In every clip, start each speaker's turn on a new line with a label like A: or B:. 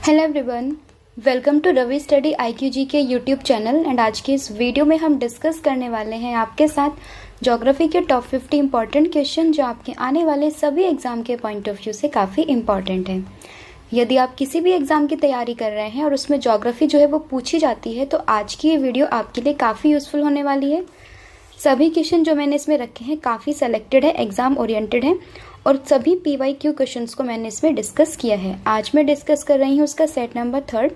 A: Hello everyone, welcome to Ravi study IQG के YouTube channel. And आज की इस वीडियो में हम डिस्कस करने वाले हैं आपके साथ ज्योग्राफी के टॉप 50 इंपॉर्टेंट क्वेश्चन जो आपके आने वाले सभी एग्जाम के पॉइंट ऑफ व्यू से काफ़ी इंपॉर्टेंट हैं। यदि आप किसी भी एग्जाम की तैयारी कर रहे हैं और उसमें ज्योग्राफी जो है वो पूछी जाती है तो आज की ये वीडियो आपके लिए काफ़ी यूज़फुल होने वाली है। सभी क्वेश्चन जो मैंने इसमें रखे हैं काफ़ी सेलेक्टेड है, एग्जाम ओरिएंटेड है और सभी PYQ क्वेश्चंस को मैंने इसमें डिस्कस किया है। आज मैं डिस्कस कर रही हूँ उसका सेट नंबर 3।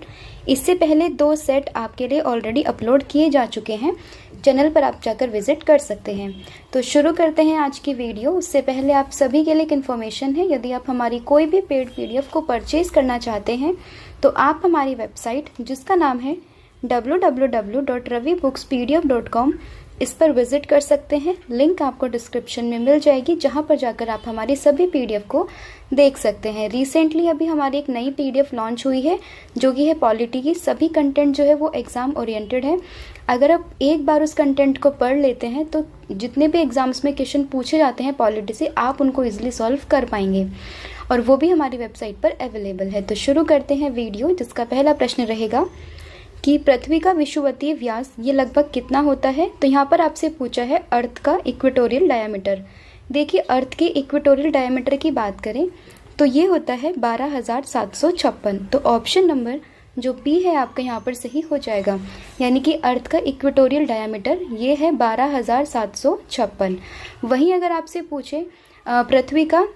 A: इससे पहले 2 सेट आपके लिए ऑलरेडी अपलोड किए जा चुके हैं, चैनल पर आप जाकर विजिट कर सकते हैं। तो शुरू करते हैं आज की वीडियो। उससे पहले आप सभी के लिए एक इन्फॉर्मेशन है, यदि आप हमारी कोई भी पेड PDF को परचेज करना चाहते हैं तो आप हमारी वेबसाइट जिसका नाम है www.ravibooks.pdf.com इस पर विजिट कर सकते हैं। लिंक आपको डिस्क्रिप्शन में मिल जाएगी, जहां पर जाकर आप हमारी सभी PDF को देख सकते हैं। रिसेंटली अभी हमारी एक नई PDF लॉन्च हुई है जो कि है पॉलिटी की। सभी कंटेंट जो है वो एग्ज़ाम ओरिएंटेड है। अगर आप एक बार उस कंटेंट को पढ़ लेते हैं तो जितने भी एग्जाम्स में क्वेश्चन पूछे जाते हैं पॉलिटी से, आप उनको ईजिली सॉल्व कर पाएंगे और वो भी हमारी वेबसाइट पर अवेलेबल है। तो शुरू करते हैं वीडियो, जिसका पहला प्रश्न रहेगा कि पृथ्वी का विषुवतीय व्यास ये लगभग कितना होता है। तो यहाँ पर आपसे पूछा है अर्थ का इक्वेटोरियल डायमीटर। देखिए, अर्थ के इक्वेटोरियल डायमीटर की बात करें तो ये होता है 12,756। तो ऑप्शन नंबर जो B है आपका यहाँ पर सही हो जाएगा, यानी कि अर्थ का इक्वेटोरियल डायमीटर ये है 12,756। वहीं अगर आपसे पूछे पृथ्वी का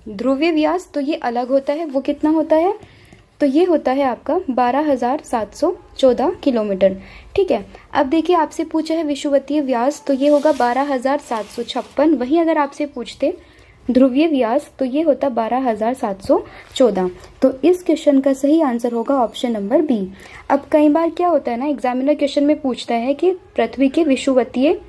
A: ध्रुवीय व्यास तो ये अलग होता है, वो कितना होता है, तो ये होता है आपका 12,714 किलोमीटर। ठीक है। अब देखिए, आपसे पूछा है विषुवतीय व्यास तो ये होगा 12,756। वहीं अगर आपसे पूछते ध्रुवीय व्यास तो ये होता 12,714। तो इस क्वेश्चन का सही आंसर होगा ऑप्शन नंबर B। अब कई बार क्या होता है ना, एग्जामिनर क्वेश्चन में पूछता है कि पृथ्वी के विषुवतीय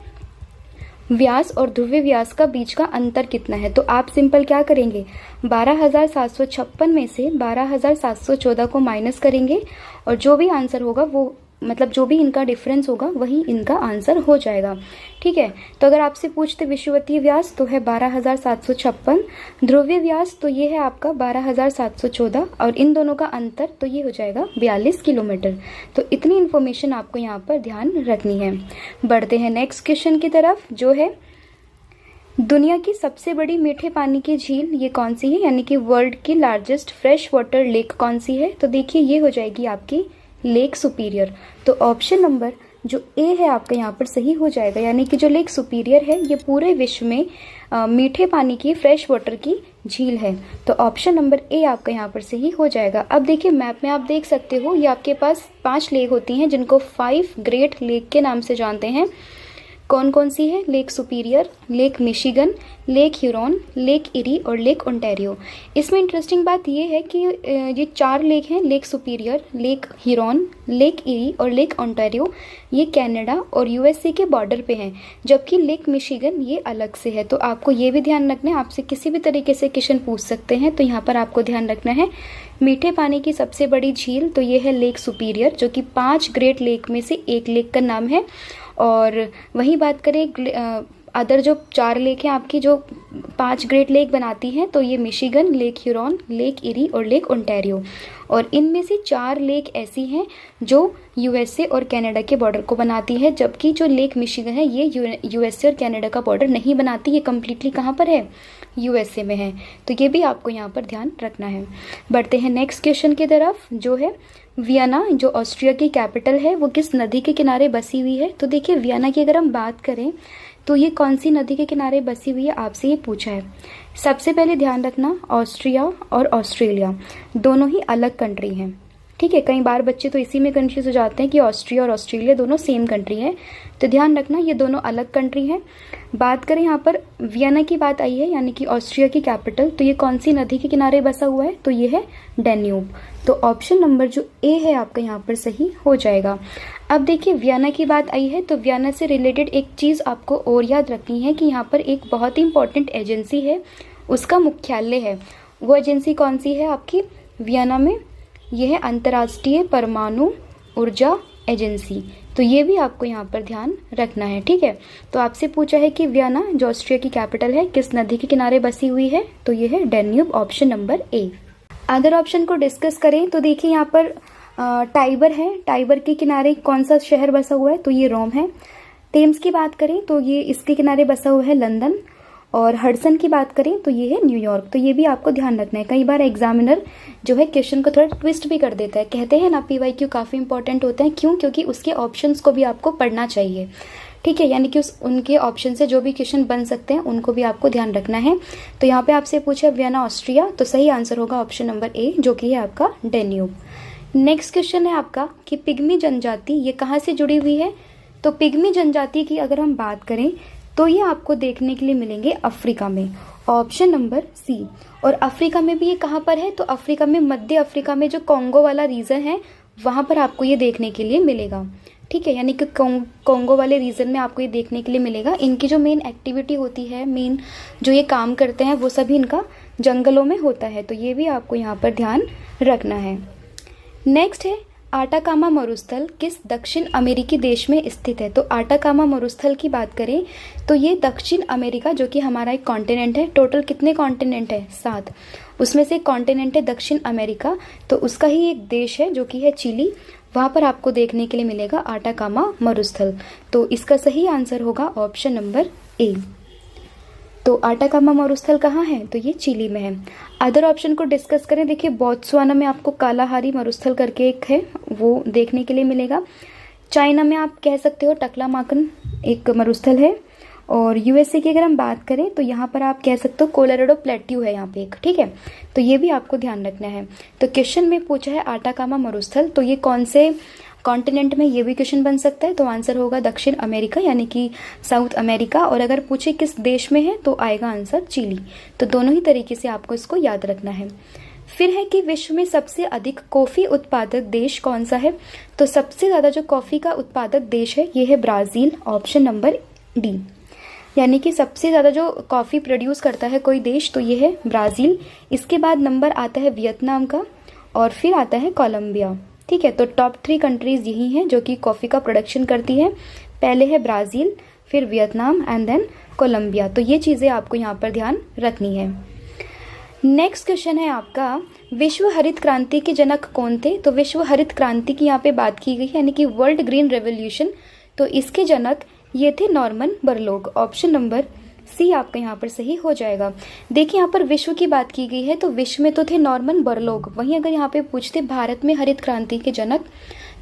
A: व्यास और ध्रुवीय व्यास का बीच का अंतर कितना है। तो आप सिंपल क्या करेंगे, 12,756 में से 12,714 को माइनस करेंगे और जो भी आंसर होगा वो मतलब जो भी इनका डिफरेंस होगा वही इनका आंसर हो जाएगा। ठीक है। तो अगर आपसे पूछते विषुवतीय व्यास तो है 12,756, ध्रुवीय व्यास तो ये है आपका 12,714 और इन दोनों का अंतर तो ये हो जाएगा 42 किलोमीटर। तो इतनी इन्फॉर्मेशन आपको यहाँ पर ध्यान रखनी है। बढ़ते हैं नेक्स्ट क्वेश्चन की तरफ, जो है दुनिया की सबसे बड़ी मीठे पानी की झील ये कौन सी है, यानी कि वर्ल्ड की लार्जेस्ट फ्रेश वाटर लेक कौन सी है। तो देखिए, ये हो जाएगी आपकी लेक सुपीरियर। तो ऑप्शन नंबर जो A है आपका यहाँ पर सही हो जाएगा, यानी कि जो लेक सुपीरियर है ये पूरे विश्व में मीठे पानी की फ्रेश वाटर की झील है। तो ऑप्शन नंबर A आपका यहाँ पर सही हो जाएगा। अब देखिए, मैप में आप देख सकते हो ये आपके पास 5 लेक होती हैं जिनको 5 ग्रेट लेक के नाम से जानते हैं। कौन कौन सी है, lake superior, lake Michigan, lake Huron, lake eri और लेक ओंटारियो। इसमें इंटरेस्टिंग बात ये है कि ये 4 लेक हैं, lake superior, lake Huron, lake eri और लेक ओंटारियो, ये कनाडा और USA के बॉर्डर पे हैं, जबकि लेक मिशिगन ये अलग से है। तो आपको ये भी ध्यान रखना है, आपसे किसी भी तरीके से क्वेश्चन पूछ सकते हैं। तो यहाँ पर आपको ध्यान रखना है मीठे पानी की सबसे बड़ी झील तो ये है लेक सुपीरियर, जो कि 5 ग्रेट लेक में से एक लेक का नाम है। और वही बात करें अदर जो 4 लेक हैं आपकी जो 5 ग्रेट लेक बनाती हैं तो ये Michigan, lake Huron, lake eri और लेक ओंटारियो। और इनमें से 4 लेक ऐसी हैं जो USA और कनाडा के बॉर्डर को बनाती है, जबकि जो लेक मिशिगन है ये USA और कनाडा का बॉर्डर नहीं बनाती, ये कम्प्लीटली कहाँ पर है, USA में है। तो ये भी आपको यहाँ पर ध्यान रखना है। बढ़ते हैं नेक्स्ट क्वेश्चन की तरफ, जो है वियना जो ऑस्ट्रिया की कैपिटल है वो किस नदी के किनारे बसी हुई है। तो देखिए, वियना की अगर हम बात करें तो ये कौन सी नदी के किनारे बसी हुई है, आपसे ये पूछा है। सबसे पहले ध्यान रखना, ऑस्ट्रिया और ऑस्ट्रेलिया दोनों ही अलग कंट्री हैं। ठीक है। कई बार बच्चे तो इसी में कंफ्यूज हो जाते हैं कि ऑस्ट्रिया और ऑस्ट्रेलिया दोनों सेम कंट्री है, तो ध्यान रखना ये दोनों अलग कंट्री हैं। बात करें यहाँ पर वियना की बात आई है, यानी कि ऑस्ट्रिया की कैपिटल, तो ये कौन सी नदी के किनारे बसा हुआ है, तो ये है डैन्यूब। तो ऑप्शन नंबर जो A है आपका यहाँ पर सही हो जाएगा। अब देखिए, वियना की बात आई है तो वियना से रिलेटेड एक चीज़ आपको और याद रखनी है कि यहाँ पर एक बहुत ही इंपॉर्टेंट एजेंसी है, उसका मुख्यालय है। वो एजेंसी कौन सी है आपकी वियना में, यह है अंतर्राष्ट्रीय परमाणु ऊर्जा एजेंसी। तो ये भी आपको यहाँ पर ध्यान रखना है। ठीक है। तो आपसे पूछा है कि वियना जो ऑस्ट्रिया की कैपिटल है किस नदी के किनारे बसी हुई है, तो ये है Danube, option number A। Other option को डिस्कस करें तो देखिए यहाँ पर टाइबर है, टाइबर के किनारे कौन सा शहर बसा हुआ है, तो ये रोम है। टेम्स की बात करें तो ये इसके किनारे बसा हुआ है लंदन, और हडसन की बात करें तो ये है न्यूयॉर्क। तो ये भी आपको ध्यान रखना है। कई बार एग्जामिनर जो है क्वेश्चन को थोड़ा ट्विस्ट भी कर देता है, कहते हैं ना पीवाईक्यू काफ़ी इंपॉर्टेंट होते हैं, क्यों? क्योंकि उसके ऑप्शंस को भी आपको पढ़ना चाहिए, ठीक है, यानी कि उनके ऑप्शन से जो भी क्वेश्चन बन सकते हैं उनको भी आपको ध्यान रखना है। तो यहाँ पे आपसे पूछा वियना ऑस्ट्रिया, तो सही आंसर होगा ऑप्शन नंबर ए, जो कि है आपका डेन्यूब। नेक्स्ट क्वेश्चन है आपका कि पिग्मी जनजाति ये कहाँ से जुड़ी हुई है। तो पिग्मी जनजाति की अगर हम बात करें तो ये आपको देखने के लिए मिलेंगे अफ्रीका में, ऑप्शन नंबर सी। और अफ्रीका में भी ये कहाँ पर है, तो अफ्रीका में, मध्य अफ्रीका में जो कॉन्गो वाला रीजन है वहाँ पर आपको ये देखने के लिए मिलेगा, ठीक है, यानी कि कॉन्गो वाले रीजन में आपको ये देखने के लिए मिलेगा। इनकी जो मेन एक्टिविटी होती है, मेन जो ये काम करते हैं वो सभी इनका जंगलों में होता है, तो ये भी आपको यहाँ पर ध्यान रखना है। नेक्स्ट है आटाकामा मरुस्थल किस दक्षिण अमेरिकी देश में स्थित है। तो आटाकामा मरुस्थल की बात करें तो ये दक्षिण अमेरिका, जो कि हमारा एक कॉन्टिनेंट है, टोटल कितने कॉन्टिनेंट है, 7, उसमें से एक कॉन्टिनेंट है दक्षिण अमेरिका, तो उसका ही एक देश है जो कि है चिली, वहाँ पर आपको देखने के लिए मिलेगा आटाकामा मरुस्थल। तो इसका सही आंसर होगा ऑप्शन नंबर ए। तो आटाकामा मरुस्थल कहाँ है, तो ये चिली में है। अदर ऑप्शन को डिस्कस करें, देखिए बोत्सवाना में आपको कालाहारी मरुस्थल करके एक है, वो देखने के लिए मिलेगा। चाइना में आप कह सकते हो टकलामाकन एक मरुस्थल है, और यूएसए की अगर हम बात करें तो यहाँ पर आप कह सकते हो कोलोराडो प्लेट्यू है यहाँ पे एक, ठीक है, तो ये भी आपको ध्यान रखना है। तो क्वेश्चन में पूछा है आटाकामा मरुस्थल, तो ये कौन से कॉन्टिनेंट में, ये भी क्वेश्चन बन सकता है, तो आंसर होगा दक्षिण अमेरिका यानी कि साउथ अमेरिका। और अगर पूछे किस देश में है तो आएगा आंसर चिली। तो दोनों ही तरीके से आपको इसको याद रखना है। फिर है कि विश्व में सबसे अधिक कॉफी उत्पादक देश कौन सा है। तो सबसे ज्यादा जो कॉफी का उत्पादक देश है ये है ब्राजील, ऑप्शन नंबर डी, यानी कि सबसे ज़्यादा जो कॉफ़ी प्रोड्यूस करता है कोई देश तो ये है ब्राज़ील। इसके बाद नंबर आता है वियतनाम का, और फिर आता है कोलंबिया, ठीक है। तो टॉप 3 कंट्रीज़ यही हैं जो कि कॉफ़ी का प्रोडक्शन करती है। पहले है ब्राज़ील, फिर वियतनाम एंड देन कोलंबिया। तो ये चीज़ें आपको यहाँ पर ध्यान रखनी है। नेक्स्ट क्वेश्चन है आपका, विश्व हरित क्रांति के जनक कौन थे। तो विश्व हरित क्रांति की यहाँ पे बात की गई यानी कि वर्ल्ड ग्रीन रेवोल्यूशन, तो इसके जनक ये थे Norman Borlaug, option number C आपका यहाँ पर सही हो जाएगा। देखिए यहाँ पर विश्व की बात की गई है तो विश्व में तो थे नॉर्मन बोरलॉग, वहीं अगर यहाँ पे पूछते भारत में हरित क्रांति के जनक,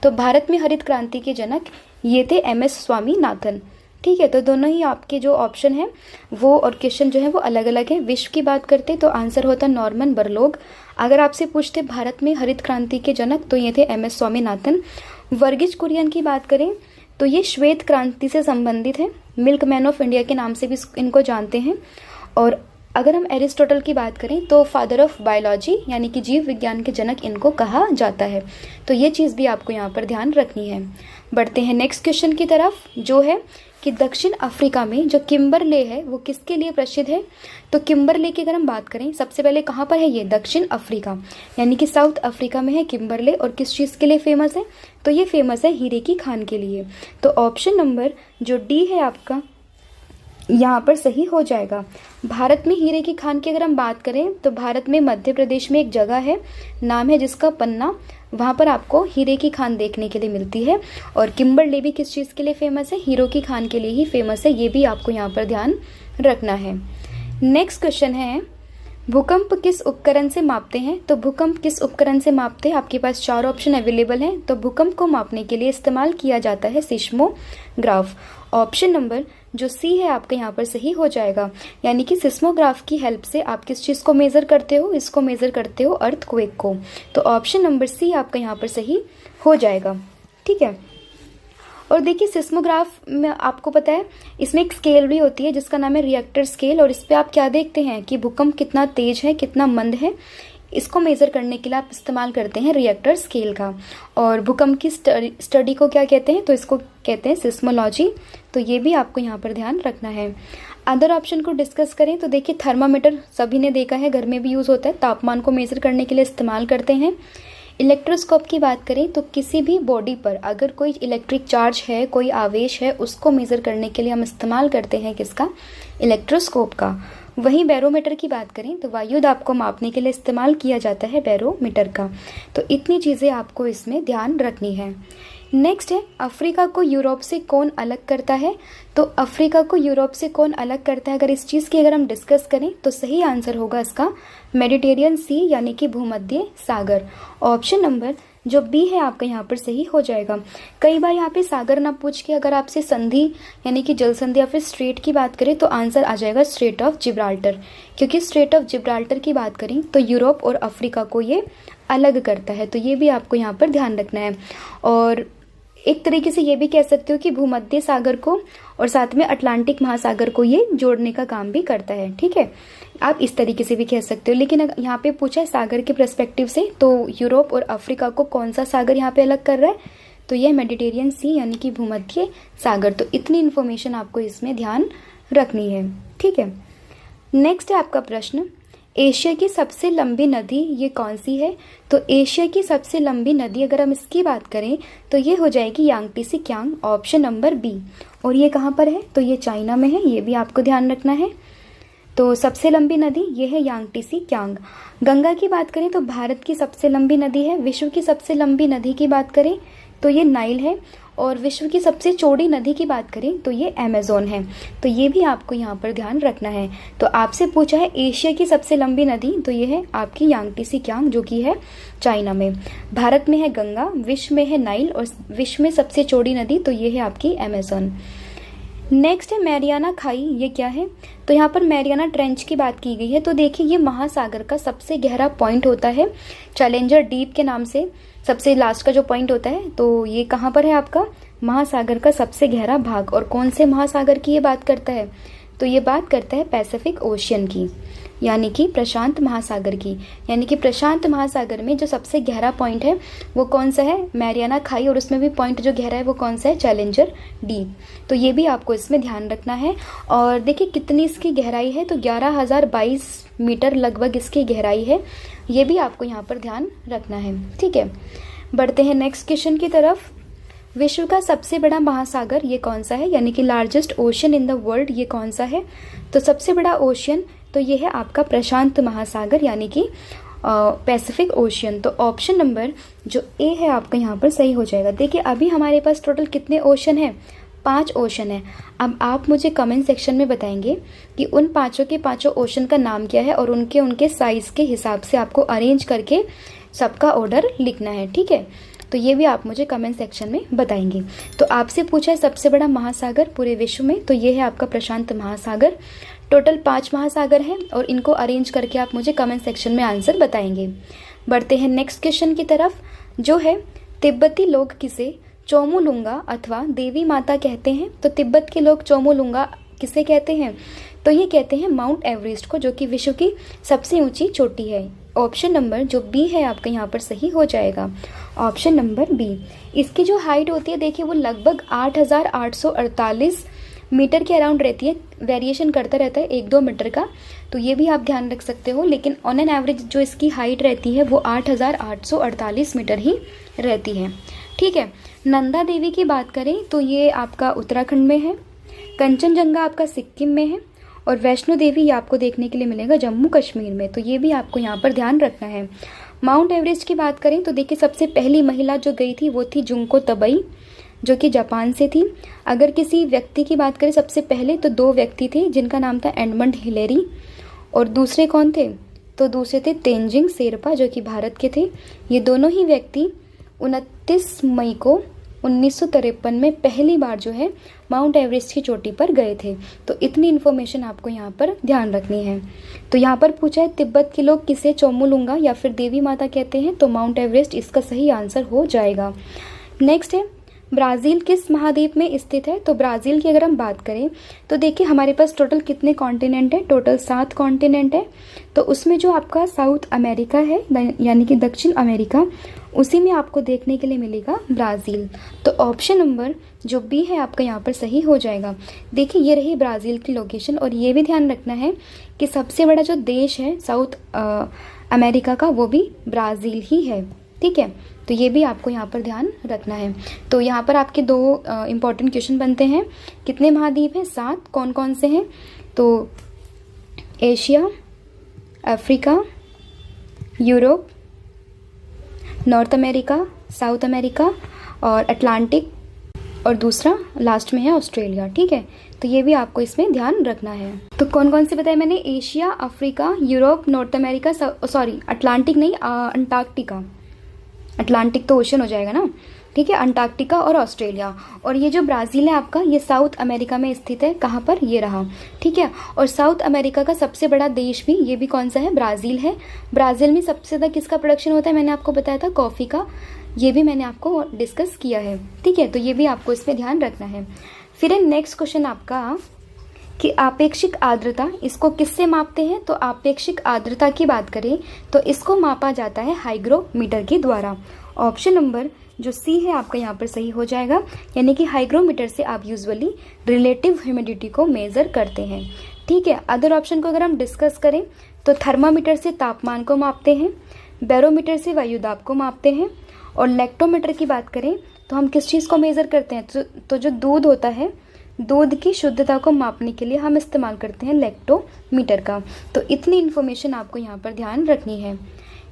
A: तो भारत में हरित क्रांति के जनक ये थे MS स्वामीनाथन, ठीक है। तो दोनों ही आपके जो ऑप्शन है वो और क्वेश्चन जो है वो अलग अलग है। विश्व की बात करते तो आंसर होता नॉर्मन बोरलॉग। अगर आपसे पूछते भारत में हरित क्रांति के जनक तो ये थे MS स्वामीनाथन। वर्गीज कुरियन की बात करें तो ये श्वेत क्रांति से संबंधित है, मिल्क मैन ऑफ इंडिया के नाम से भी इनको जानते हैं। और अगर हम एरिस्टोटल की बात करें तो फादर ऑफ बायोलॉजी यानी कि जीव विज्ञान के जनक इनको कहा जाता है। तो ये चीज़ भी आपको यहाँ पर ध्यान रखनी है। बढ़ते हैं नेक्स्ट क्वेश्चन की तरफ, जो है कि दक्षिण अफ्रीका में जो किम्बरले है वो किसके लिए प्रसिद्ध है। तो किम्बरले की अगर हम बात करें सबसे पहले कहाँ पर है, ये दक्षिण अफ्रीका यानी कि साउथ अफ्रीका में है किम्बरले। और किस चीज़ के लिए फेमस है, तो ये फेमस है हीरे की खान के लिए। तो ऑप्शन नंबर जो डी है आपका यहाँ पर सही हो जाएगा। भारत में हीरे की खान की अगर हम बात करें तो भारत में मध्य प्रदेश में एक जगह है, नाम है जिसका पन्ना, वहाँ पर आपको हीरे की खान देखने के लिए मिलती है। और किम्बरले भी किस चीज़ के लिए फेमस है, हीरो की खान के लिए ही फेमस है। ये भी आपको यहाँ पर ध्यान रखना है। नेक्स्ट क्वेश्चन है, भूकंप किस उपकरण से मापते हैं। तो भूकंप किस उपकरण से मापते हैं, आपके पास 4 ऑप्शन अवेलेबल हैं। तो भूकंप को मापने के लिए इस्तेमाल किया जाता है सिस्मोग्राफ, ऑप्शन नंबर जो सी है आपका यहाँ पर सही हो जाएगा। यानी कि सिस्मोग्राफ की हेल्प से आप किस चीज़ को मेज़र करते हो, इसको मेज़र करते हो अर्थक्वेक को। तो ऑप्शन नंबर सी आपका यहाँ पर सही हो जाएगा, ठीक है। और देखिए सिस्मोग्राफ में आपको पता है इसमें एक स्केल भी होती है जिसका नाम है रिएक्टर स्केल, और इस पर आप क्या देखते हैं कि भूकंप कितना तेज है कितना मंद है, इसको मेज़र करने के लिए आप इस्तेमाल करते हैं रिएक्टर स्केल का। और भूकंप की स्टडी को क्या कहते हैं, तो इसको कहते हैं सिस्मोलॉजी। तो ये भी आपको यहाँ पर ध्यान रखना है। अदर ऑप्शन को डिस्कस करें तो देखिए थर्मामीटर सभी ने देखा है, घर में भी यूज़ होता है, तापमान को मेज़र करने के लिए इस्तेमाल करते हैं। इलेक्ट्रोस्कोप की बात करें तो किसी भी बॉडी पर अगर कोई इलेक्ट्रिक चार्ज है, कोई आवेश है, उसको मेज़र करने के लिए हम इस्तेमाल करते हैं किसका, इलेक्ट्रोस्कोप का। वहीं बैरोमीटर की बात करें तो वायु दाब को मापने के लिए इस्तेमाल किया जाता है बैरोमीटर का। तो इतनी चीज़ें आपको इसमें ध्यान रखनी है। नेक्स्ट है, अफ्रीका को यूरोप से कौन अलग करता है? तो अफ्रीका को यूरोप से कौन अलग करता है, अगर इस चीज़ की हम डिस्कस करें तो सही आंसर होगा इसका मेडिटेरियन सी यानी कि भूमध्य सागर। ऑप्शन नंबर जो बी है आपका यहाँ पर सही हो जाएगा। कई बार यहाँ पे सागर ना पूछ के अगर आपसे संधि यानी कि जल संधि या फिर स्ट्रेट की बात करें तो आंसर आ जाएगा स्ट्रेट ऑफ जिब्राल्टर, क्योंकि स्ट्रेट ऑफ जिब्राल्टर की बात करें तो यूरोप और अफ्रीका को ये अलग करता है। तो ये भी आपको यहाँ पर ध्यान रखना है। और एक तरीके से ये भी कह सकते हो कि भूमध्य सागर को और साथ में अटलांटिक महासागर को ये जोड़ने का काम भी करता है। ठीक है, आप इस तरीके से भी कह सकते हो। लेकिन यहाँ पे पूछा है सागर के पर्सपेक्टिव से, तो यूरोप और अफ्रीका को कौन सा सागर यहाँ पे अलग कर रहा है? तो यह मेडिटेरियन सी यानी कि भूमध्य सागर। तो इतनी इन्फॉर्मेशन आपको इसमें ध्यान रखनी है। ठीक है, नेक्स्ट है आपका प्रश्न, एशिया की सबसे लंबी नदी ये कौन सी है? तो एशिया की सबसे लंबी नदी अगर हम इसकी बात करें तो ये हो जाएगी यांगटीसी क्यांग, ऑप्शन नंबर बी। और ये कहाँ पर है? तो ये चाइना में है, ये भी आपको ध्यान रखना है। तो सबसे लंबी नदी ये है यांगटीसी क्यांग। गंगा की बात करें तो भारत की सबसे लंबी नदी है। विश्व की सबसे लंबी नदी की बात करें तो ये नाइल है। और विश्व की सबसे चौड़ी नदी की बात करें तो ये अमेज़न है। तो ये भी आपको यहाँ पर ध्यान रखना है। तो आपसे पूछा है एशिया की सबसे लंबी नदी, तो ये है आपकी यांगटीसी क्यांग जो कि है चाइना में। भारत में है गंगा, विश्व में है नाइल और विश्व में सबसे चौड़ी नदी तो ये है आपकी अमेज़न। नेक्स्ट है मैरियाना खाई, ये क्या है? तो यहाँ पर मैरियाना ट्रेंच की बात की गई है। तो देखिए ये महासागर का सबसे गहरा पॉइंट होता है, चैलेंजर डीप के नाम से सबसे लास्ट का जो पॉइंट होता है। तो ये कहाँ पर है आपका? महासागर का सबसे गहरा भाग। और कौन से महासागर की ये बात करता है? तो ये बात करता है पैसिफिक ओशियन की, यानी कि प्रशांत महासागर की। यानी कि प्रशांत महासागर में जो सबसे गहरा पॉइंट है वो कौन सा है? मैरियाना खाई। और उसमें भी पॉइंट जो गहरा है वो कौन सा है? Challenger deep. तो ये भी आपको इसमें ध्यान रखना है। और देखिए कितनी इसकी गहराई है, तो 11,022 मीटर लगभग इसकी गहराई है। ये भी आपको यहाँ पर ध्यान रखना है। ठीक है, बढ़ते हैं नेक्स्ट क्वेश्चन की तरफ। विश्व का सबसे बड़ा महासागर ये कौन सा है, यानी कि largest ocean in the world ये कौन सा है? तो सबसे बड़ा ओशियन तो ये है आपका प्रशांत महासागर यानी कि पैसिफिक ओशियन। तो ऑप्शन नंबर जो ए है आपका यहाँ पर सही हो जाएगा। देखिए अभी हमारे पास टोटल कितने ओशन है? 5 ओशन है। अब आप मुझे कमेंट सेक्शन में बताएंगे कि उन पांचों के पांचों ओशन का नाम क्या है और उनके साइज के हिसाब से आपको अरेंज करके सबका ऑर्डर लिखना है। ठीक है, तो ये भी आप मुझे कमेंट सेक्शन में बताएंगे। तो आपसे पूछा है सबसे बड़ा महासागर पूरे विश्व में, तो ये है आपका प्रशांत महासागर। टोटल 5 महासागर हैं और इनको अरेंज करके आप मुझे कमेंट सेक्शन में आंसर बताएंगे। बढ़ते हैं नेक्स्ट क्वेश्चन की तरफ, जो है तिब्बती लोग किसे चोमुलुंगा अथवा देवी माता कहते हैं? तो तिब्बत के लोग चोमुलुंगा किसे कहते हैं? तो ये कहते हैं माउंट एवरेस्ट को, जो कि विश्व की सबसे ऊंची चोटी है। ऑप्शन नंबर जो बी है आपका यहाँ पर सही हो जाएगा, ऑप्शन नंबर बी। इसकी जो हाइट होती है देखिए वो लगभग 8,848 मीटर के अराउंड रहती है, वेरिएशन करता रहता है 1-2 मीटर का। तो ये भी आप ध्यान रख सकते हो, लेकिन ऑन एन एवरेज जो इसकी हाइट रहती है वो 8,848 मीटर ही रहती है। ठीक है, नंदा देवी की बात करें तो ये आपका उत्तराखंड में है, कंचनजंगा आपका सिक्किम में है और वैष्णो देवी ये आपको देखने के लिए मिलेगा जम्मू कश्मीर में। तो ये भी आपको यहाँ पर ध्यान रखना है। माउंट एवरेस्ट की बात करें तो देखिए सबसे पहली महिला जो गई थी वो थी जुंको तबई, जो कि जापान से थी। अगर किसी व्यक्ति की बात करें सबसे पहले तो 2 व्यक्ति थे जिनका नाम था एडमंड हिलेरी, और दूसरे कौन थे? तो दूसरे थे तेंजिंग शेरपा जो कि भारत के थे। ये दोनों ही व्यक्ति 29 मई को 1953 में पहली बार जो है माउंट एवरेस्ट की चोटी पर गए थे। तो इतनी इन्फॉर्मेशन आपको यहाँ पर ध्यान रखनी है। तो यहाँ पर पूछा है तिब्बत के लोग किसे चोमुलुंगा या फिर देवी माता कहते हैं? तो माउंट एवरेस्ट इसका सही आंसर हो जाएगा। नेक्स्ट है ब्राज़ील किस महाद्वीप में स्थित है? तो ब्राज़ील की अगर हम बात करें तो देखिए हमारे पास टोटल कितने कॉन्टिनेंट है? टोटल 7 कॉन्टिनेंट है। तो उसमें जो आपका साउथ अमेरिका है यानी कि दक्षिण अमेरिका, उसी में आपको देखने के लिए मिलेगा ब्राज़ील। तो ऑप्शन नंबर जो बी है आपका यहाँ पर सही हो जाएगा। देखिए ये रही ब्राज़ील की लोकेशन, और ये भी ध्यान रखना है कि सबसे बड़ा जो देश है साउथ अमेरिका का वो भी ब्राज़ील ही है। ठीक है, तो ये भी आपको यहाँ पर ध्यान रखना है। तो यहाँ पर आपके 2 इम्पॉर्टेंट क्वेश्चन बनते हैं। कितने महाद्वीप हैं? 7। कौन कौन से हैं? तो Asia, Africa, Europe, north America, south America और अटलांटिक, और दूसरा लास्ट में है ऑस्ट्रेलिया। ठीक है, तो ये भी आपको इसमें ध्यान रखना है। तो कौन कौन से बताए मैंने? Asia, Africa, Europe, north America, sorry Atlantic नहीं, अंटार्कटिका। अटलांटिक तो ओशन हो जाएगा ना। ठीक है, अंटार्कटिका और ऑस्ट्रेलिया। और ये जो ब्राज़ील है आपका, ये साउथ अमेरिका में स्थित है। कहाँ पर? ये रहा। ठीक है, और साउथ अमेरिका का सबसे बड़ा देश भी, ये भी कौन सा है? ब्राज़ील है। ब्राज़ील में सबसे ज़्यादा किसका प्रोडक्शन होता है? मैंने आपको बताया था कॉफ़ी का, ये भी मैंने आपको डिस्कस किया है। ठीक है, तो ये भी आपको इसमें ध्यान रखना है। फिर है नेक्स्ट क्वेश्चन आपका कि आपेक्षिक आर्द्रता, इसको किससे मापते हैं? तो आपेक्षिक आर्द्रता की बात करें तो इसको मापा जाता है हाइग्रोमीटर के द्वारा। ऑप्शन नंबर जो सी है आपका यहाँ पर सही हो जाएगा, यानी कि हाइग्रोमीटर से आप यूजुअली रिलेटिव ह्यूमिडिटी को मेजर करते हैं। ठीक है, अदर ऑप्शन को अगर हम डिस्कस करें तो थर्मामीटर से तापमान को मापते हैं, बैरोमीटर से वायुदाब को मापते हैं, और लेक्टोमीटर की बात करें तो हम किस चीज़ को मेज़र करते हैं? तो जो दूध होता है, दूध की शुद्धता को मापने के लिए हम इस्तेमाल करते हैं लेक्टोमीटर का। तो इतनी इन्फॉर्मेशन आपको यहाँ पर ध्यान रखनी है।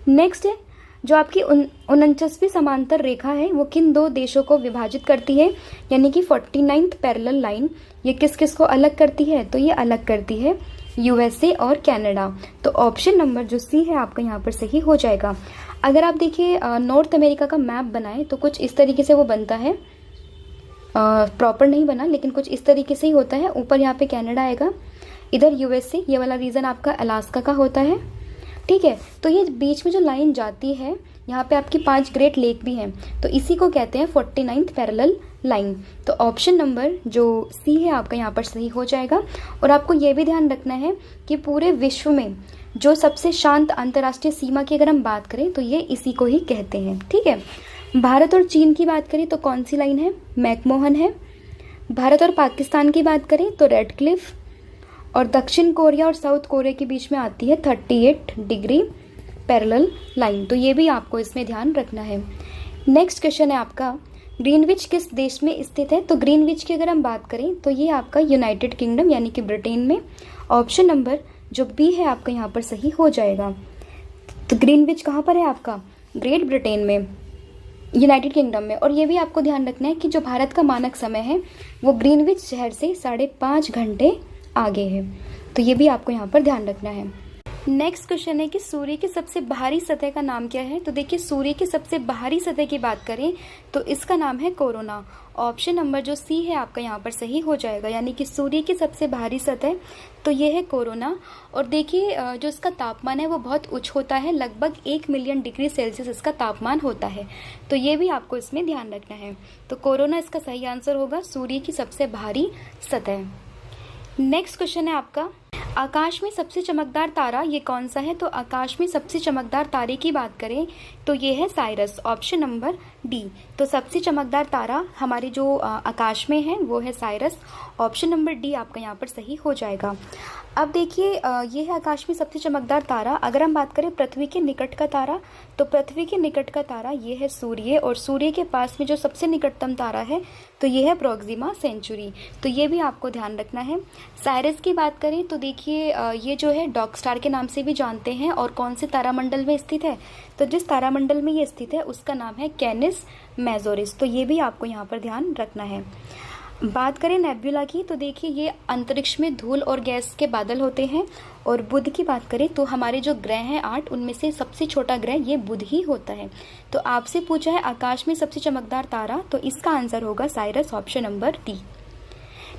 A: नेक्स्ट है जो आपकी 49वीं समांतर रेखा है, वो किन दो देशों को विभाजित करती है? यानी कि 49th पैरेलल लाइन, ये किस किस को अलग करती है? तो ये अलग करती है यूएसए और कनाडा। तो ऑप्शन नंबर जो सी है आपका यहाँ पर सही हो जाएगा। अगर आप देखिए नॉर्थ अमेरिका का मैप बनाए तो कुछ इस तरीके से वो बनता है, प्रॉपर नहीं बना लेकिन कुछ इस तरीके से ही होता है। ऊपर यहाँ पे कनाडा आएगा, इधर यूएसए, ये वाला रीजन आपका अलास्का का होता है। ठीक है, तो ये बीच में जो लाइन जाती है, यहाँ पे आपकी 5 ग्रेट लेक भी हैं, तो इसी को कहते हैं 49th पैरेलल लाइन। तो ऑप्शन नंबर जो सी है आपका यहाँ पर सही हो जाएगा। और आपको ये भी ध्यान रखना है कि पूरे विश्व में जो सबसे शांत अंतर्राष्ट्रीय सीमा की अगर हम बात करें तो ये इसी को ही कहते हैं। ठीक है, भारत और चीन की बात करें तो कौन सी लाइन है? मैकमोहन है। भारत और पाकिस्तान की बात करें तो रेड क्लिफ, और दक्षिण कोरिया और साउथ कोरिया के बीच में आती है 38 डिग्री पैरेलल लाइन। तो ये भी आपको इसमें ध्यान रखना है। नेक्स्ट क्वेश्चन है आपका, ग्रीनविच किस देश में स्थित है? तो ग्रीनविच की अगर हम बात करें तो ये आपका यूनाइटेड किंगडम यानी कि ब्रिटेन में। ऑप्शन नंबर जो बी है आपका यहाँ पर सही हो जाएगा। तो ग्रीनविच कहाँ पर है आपका? ग्रेट ब्रिटेन में, यूनाइटेड किंगडम में। और ये भी आपको ध्यान रखना है कि जो भारत का मानक समय है वो ग्रीनविच शहर से 5.5 घंटे आगे है। तो ये भी आपको यहाँ पर ध्यान रखना है। नेक्स्ट क्वेश्चन है कि सूर्य की सबसे बाहरी सतह का नाम क्या है? तो देखिए सूर्य की सबसे बाहरी सतह की बात करें तो इसका नाम है कोरोना। ऑप्शन नंबर जो सी है आपका यहाँ पर सही हो जाएगा, यानी कि सूर्य की सबसे बाहरी सतह तो ये है कोरोना। और देखिए जो इसका तापमान है वो बहुत उच्च होता है, लगभग 1 मिलियन डिग्री सेल्सियस इसका तापमान होता है। तो ये भी आपको इसमें ध्यान रखना है। तो कोरोना इसका सही आंसर होगा, सूर्य की सबसे बाहरी सतह। नेक्स्ट क्वेश्चन है आपका, आकाश में सबसे चमकदार तारा ये कौन सा है? तो आकाश में सबसे चमकदार तारे की बात करें तो ये है साइरस। Option number D. तो सबसे चमकदार तारा हमारे जो आकाश में है वो है साइरस। ऑप्शन नंबर डी आपका यहाँ पर सही हो जाएगा। अब देखिए ये है आकाश में सबसे चमकदार तारा। अगर हम बात करें पृथ्वी के निकट का तारा, तो पृथ्वी के निकट का तारा ये है सूर्य, और सूर्य के पास में जो सबसे निकटतम तारा है तो ये है प्रोक्सिमा सेंचुरी। तो ये भी आपको ध्यान रखना है। साइरस की बात करें तो देखिए ये जो है डॉग स्टार के नाम से भी जानते हैं, और कौन से तारामंडल में स्थित है? तो जिस तारामंडल में ये स्थित है उसका नाम है कैनिस मेजोरिस। तो ये भी आपको यहाँ पर ध्यान रखना है। बात करें नेब्यूला की तो देखिए ये अंतरिक्ष में धूल और गैस के बादल होते हैं। और बुध की बात करें तो हमारे जो ग्रह हैं 8, उनमें से सबसे छोटा ग्रह ये बुध ही होता है। तो आपसे पूछा है आकाश में सबसे चमकदार तारा, तो इसका आंसर होगा Cyrus. Option number D.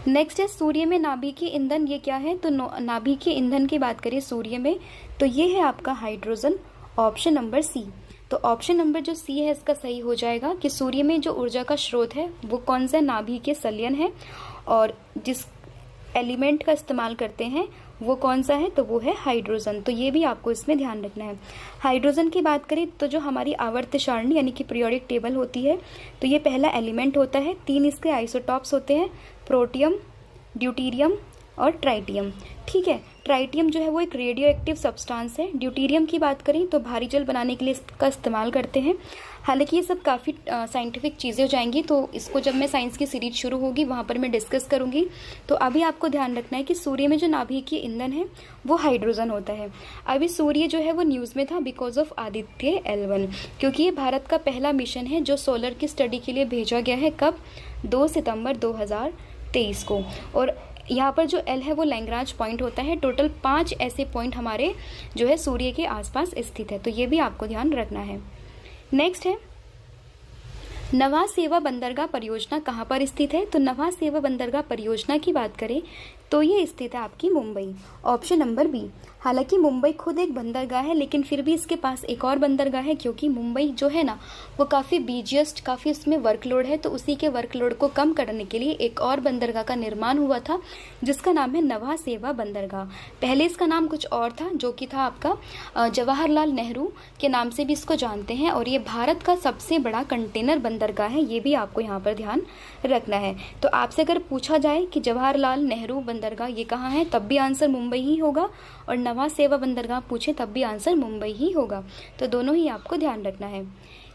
A: Next है सूर्य में नाभिकीय ईंधन ये क्या है? तो नाभिकीय ईंधन की बात करें सूर्य में तो ये है आपका हाइड्रोजन। ऑप्शन नंबर सी। तो ऑप्शन नंबर जो सी है इसका सही हो जाएगा कि सूर्य में जो ऊर्जा का स्रोत है वो कौन सा नाभिकीय संलयन है, और जिस एलिमेंट का इस्तेमाल करते हैं वो कौन सा है? तो वो है हाइड्रोजन। तो ये भी आपको इसमें ध्यान रखना है। हाइड्रोजन की बात करें तो जो हमारी आवर्त सारणी यानी कि पीरियोडिक टेबल होती है तो ये पहला एलिमेंट होता है। 3 इसके आइसोटॉप्स होते हैं, प्रोटियम, ड्यूटीरियम, और ट्राइटियम। ठीक है, ट्राइटियम जो है वो एक रेडियो एक्टिव सब्सटेंस है। ड्यूटीरियम की बात करें तो भारी जल बनाने के लिए इसका इस्तेमाल करते हैं। हालांकि ये सब काफ़ी साइंटिफिक चीज़ें हो जाएंगी, तो इसको जब मैं साइंस की सीरीज शुरू होगी वहाँ पर मैं डिस्कस करूँगी। तो अभी आपको ध्यान रखना है कि सूर्य में जो नाभिकीय ईंधन है वो हाइड्रोजन होता है। अभी सूर्य जो है वो न्यूज़ में था बिकॉज ऑफ आदित्य L1, क्योंकि ये भारत का पहला मिशन है जो सोलर की स्टडी के लिए भेजा गया है। कब? 2 सितंबर 2023 को। और यहाँ पर जो L है वो लैग्रांज पॉइंट होता है। टोटल 5 ऐसे पॉइंट हमारे जो है सूर्य के आसपास स्थित है, तो ये भी आपको ध्यान रखना है। नेक्स्ट है नवा सेवा बंदरगाह परियोजना कहाँ पर स्थित है? तो नवा सेवा बंदरगाह परियोजना की बात करें तो ये स्थित है आपकी मुंबई, ऑप्शन नंबर बी। हालांकि मुंबई खुद एक बंदरगाह है, लेकिन फिर भी इसके पास एक और बंदरगाह है, क्योंकि मुंबई जो है ना वो काफ़ी बिजिएस्ट, काफ़ी उसमें वर्कलोड है, तो उसी के वर्कलोड को कम करने के लिए एक और बंदरगाह का निर्माण हुआ था जिसका नाम है नवा सेवा बंदरगाह। पहले इसका नाम कुछ और था, जो कि था आपका जवाहरलाल नेहरू के नाम से भी इसको जानते हैं, और ये भारत का सबसे बड़ा कंटेनर बंदरगाह है। ये भी आपको यहाँ पर ध्यान रखना है। तो आपसे अगर पूछा जाए कि जवाहरलाल नेहरू बंदरगाह ये कहाँ है, तब भी आंसर मुंबई ही होगा, और नवा सेवा बंदरगाह पूछे तब भी आंसर मुंबई ही होगा। तो दोनों ही आपको ध्यान रखना है।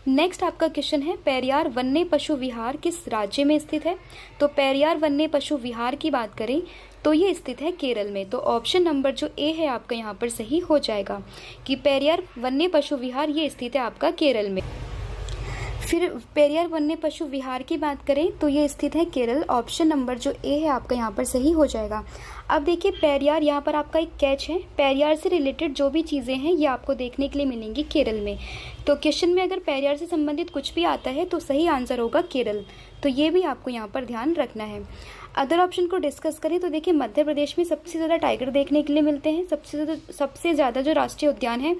A: नेक्स्ट आपका क्वेश्चन है पेरियार वन्य पशु विहार किस राज्य में स्थित है? तो पेरियार वन्य पशु विहार की बात करें तो ये स्थित है केरल में। तो ऑप्शन नंबर जो ए है आपका यहाँ पर सही हो जाएगा कि पेरियार वन्य पशु विहार ये स्थित है आपका केरल में। फिर पेरियार वन्य पशु विहार की बात करें तो ये स्थित है केरल। ऑप्शन नंबर जो ए है आपका यहाँ पर सही हो जाएगा। अब देखिए पेरियार, यहाँ पर आपका एक कैच है, पेरियार से रिलेटेड जो भी चीज़ें हैं ये आपको देखने के लिए मिलेंगी केरल में। तो क्वेश्चन में अगर पेरियार से संबंधित कुछ भी आता है तो सही आंसर होगा केरल। तो ये भी आपको यहाँ पर ध्यान रखना है। अदर ऑप्शन को डिस्कस करें तो देखिए मध्य प्रदेश में सबसे ज़्यादा टाइगर देखने के लिए मिलते हैं। सबसे ज़्यादा जो राष्ट्रीय उद्यान है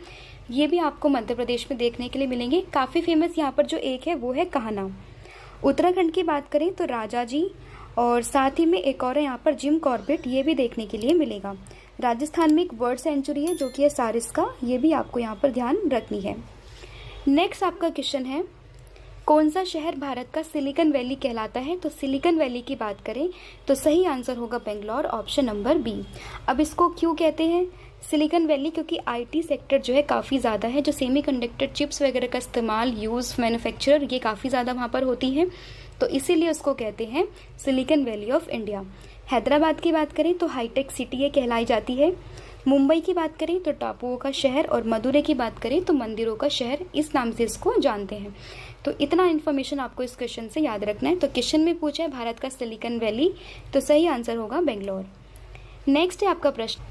A: ये भी आपको मध्य प्रदेश में देखने के लिए मिलेंगे। काफ़ी फेमस यहाँ पर जो एक है वो है कान्हा। उत्तराखंड की बात करें तो राजा जी, और साथ ही में एक और है यहाँ पर जिम कॉर्बेट, ये भी देखने के लिए मिलेगा। राजस्थान में एक बर्ड सेंचुरी है जो कि है सारिस्का, ये भी आपको यहाँ पर ध्यान रखनी है। नेक्स्ट आपका क्वेश्चन है कौन सा शहर भारत का सिलिकॉन वैली कहलाता है? तो सिलिकॉन वैली की बात करें तो सही आंसर होगा बेंगलोर, ऑप्शन नंबर बी। अब इसको क्यों कहते हैं सिलिकॉन वैली? क्योंकि आईटी सेक्टर जो है काफ़ी ज़्यादा है, जो सेमीकंडक्टर चिप्स वगैरह का इस्तेमाल, यूज़, मैन्युफैक्चर ये काफ़ी ज़्यादा वहाँ पर होती हैं, तो इसीलिए उसको कहते हैं silicon valley of India. Hyderabad की बात करें तो हाईटेक सिटी ये कहलाई जाती है। मुंबई की बात करें तो टापुओं का शहर, और मदुरै की बात करें तो मंदिरों का शहर, इस नाम से इसको जानते हैं। तो इतना इन्फॉर्मेशन आपको इस क्वेश्चन से याद रखना है। तो क्वेश्चन में पूछा है भारत का सिलिकॉन वैली, तो सही आंसर होगा बेंगलोर। नेक्स्ट है आपका प्रश्न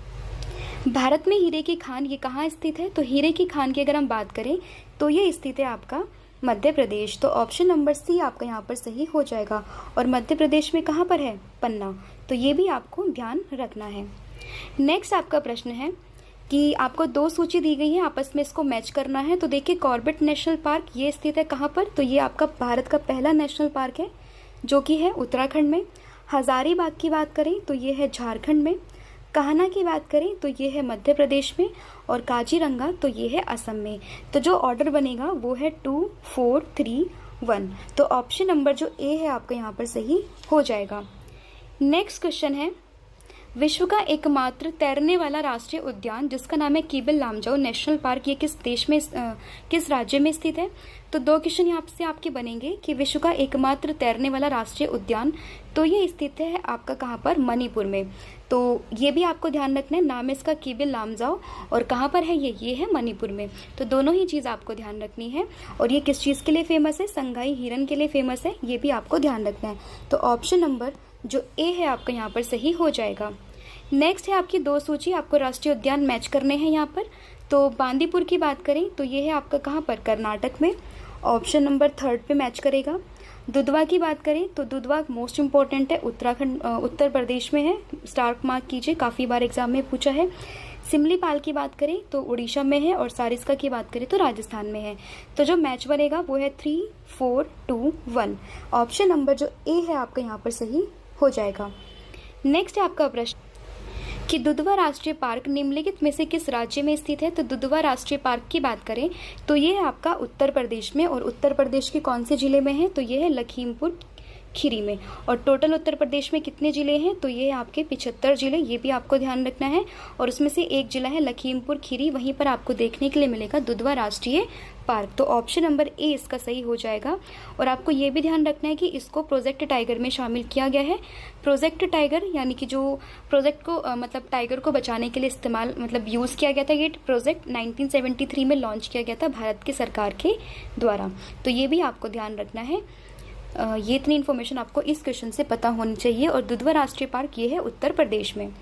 A: भारत में हीरे की खान ये कहाँ स्थित है? तो हीरे की खान की अगर हम बात करें तो ये स्थित है आपका मध्य प्रदेश। तो ऑप्शन नंबर सी आपका यहाँ पर सही हो जाएगा। और मध्य प्रदेश में कहाँ पर है? पन्ना। तो ये भी आपको ध्यान रखना है। नेक्स्ट आपका प्रश्न है कि आपको दो सूची दी गई है, आपस में इसको मैच करना है। तो देखिए कॉर्बेट नेशनल पार्क ये स्थित है कहाँ पर? तो ये आपका भारत का पहला नेशनल पार्क है जो कि है उत्तराखंड में। हजारीबाग की बात करें तो ये है झारखंड में। कान्हा की बात करें तो ये है मध्य प्रदेश में। और काजीरंगा तो ये है असम में। तो जो ऑर्डर बनेगा वो है 2, 4, 3, 1। तो ऑप्शन नंबर जो ए है आपका यहाँ पर सही हो जाएगा। नेक्स्ट क्वेश्चन है विश्व का एकमात्र तैरने वाला राष्ट्रीय उद्यान जिसका नाम है कीबिल लामजाओ नेशनल पार्क ये किस देश में किस राज्य में स्थित है? तो दो क्वेश्चन यहाँ से आपके बनेंगे कि विश्व का एकमात्र तैरने वाला राष्ट्रीय उद्यान तो ये स्थित है आपका कहाँ पर? मणिपुर में। तो ये भी आपको ध्यान रखना है, नाम है इसका कीबिल लामजाओ, और कहाँ पर है ये है मणिपुर में। तो दोनों ही चीज़ आपको ध्यान रखनी है। और ये किस चीज़ के लिए फेमस है? संगाई हिरन के लिए फेमस है, ये भी आपको ध्यान रखना है। तो ऑप्शन नंबर जो ए है आपका यहाँ पर सही हो जाएगा। नेक्स्ट है आपकी दो सूची, आपको राष्ट्रीय उद्यान मैच करने हैं यहाँ पर। तो बांदीपुर की बात करें तो ये है आपका कहाँ पर? कर्नाटक में, ऑप्शन नंबर 3 पे मैच करेगा। दुधवा की बात करें तो दुधवा मोस्ट इंपॉर्टेंट है, उत्तराखंड उत्तर प्रदेश में है, स्टार्क मार्क कीजिए, काफ़ी बार एग्जाम में पूछा है। सिमलीपाल की बात करें तो उड़ीसा में है, और सारिस्का की बात करें तो राजस्थान में है। तो जो मैच बनेगा वो है 3, 4, 2, 1। ऑप्शन नंबर जो ए है आपका यहाँ पर सही हो जाएगा। नेक्स्ट है आपका प्रश्न कि दुधवा राष्ट्रीय पार्क निम्नलिखित में से किस राज्य में स्थित है? तो दुधवा राष्ट्रीय पार्क की बात करें तो ये है आपका उत्तर प्रदेश में, और उत्तर प्रदेश के कौन से जिले में है? तो ये है लखीमपुर खीरी में। और टोटल उत्तर प्रदेश में कितने ज़िले हैं, तो ये आपके 75 ज़िले, ये भी आपको ध्यान रखना है। और उसमें से एक ज़िला है लखीमपुर खीरी, वहीं पर आपको देखने के लिए मिलेगा दुधवा राष्ट्रीय पार्क। तो ऑप्शन नंबर ए इसका सही हो जाएगा। और आपको ये भी ध्यान रखना है कि इसको प्रोजेक्ट टाइगर में शामिल किया गया है। प्रोजेक्ट टाइगर यानी कि जो प्रोजेक्ट को मतलब टाइगर को बचाने के लिए इस्तेमाल मतलब यूज़ किया गया था, ये प्रोजेक्ट 1973 में लॉन्च किया गया था भारत की सरकार के द्वारा। तो ये भी आपको ध्यान रखना है। ये इतनी इन्फॉर्मेशन आपको इस क्वेश्चन से पता होनी चाहिए। और दुधवा राष्ट्रीय पार्क ये है उत्तर प्रदेश में।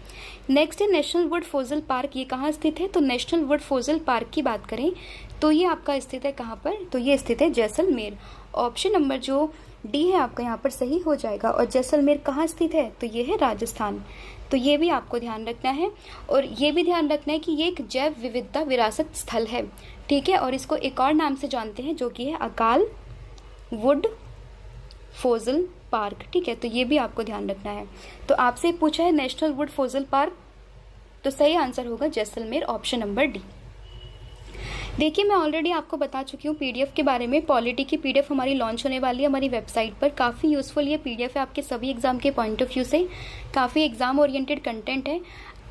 A: नेक्स्ट है नेशनल वुड फोसिल पार्क, ये कहाँ स्थित है, तो नेशनल वुड फोसिल पार्क की बात करें तो ये आपका स्थित है कहाँ पर, तो ये स्थित है जैसलमेर। ऑप्शन नंबर जो डी है आपका यहाँ पर सही हो जाएगा। और जैसलमेर कहाँ स्थित है, तो ये है राजस्थान। तो ये भी आपको ध्यान रखना है। और ये भी ध्यान रखना है कि ये एक जैव विविधता विरासत स्थल है, ठीक है। और इसको एक और नाम से जानते हैं जो कि है अकाल वुड फोसिल पार्क, ठीक है। तो ये भी आपको ध्यान रखना है। तो आपसे पूछा है नेशनल वुड फोसिल पार्क, तो सही आंसर होगा जैसलमेर, ऑप्शन नंबर डी। देखिए मैं ऑलरेडी आपको बता चुकी हूँ पीडीएफ के बारे में। पॉलिटी की पीडीएफ हमारी लॉन्च होने वाली है हमारी वेबसाइट पर। काफ़ी यूजफुल ये पीडीएफ है आपके सभी एग्जाम के पॉइंट ऑफ व्यू से, काफ़ी एग्जाम ओरिएंटेड कंटेंट है।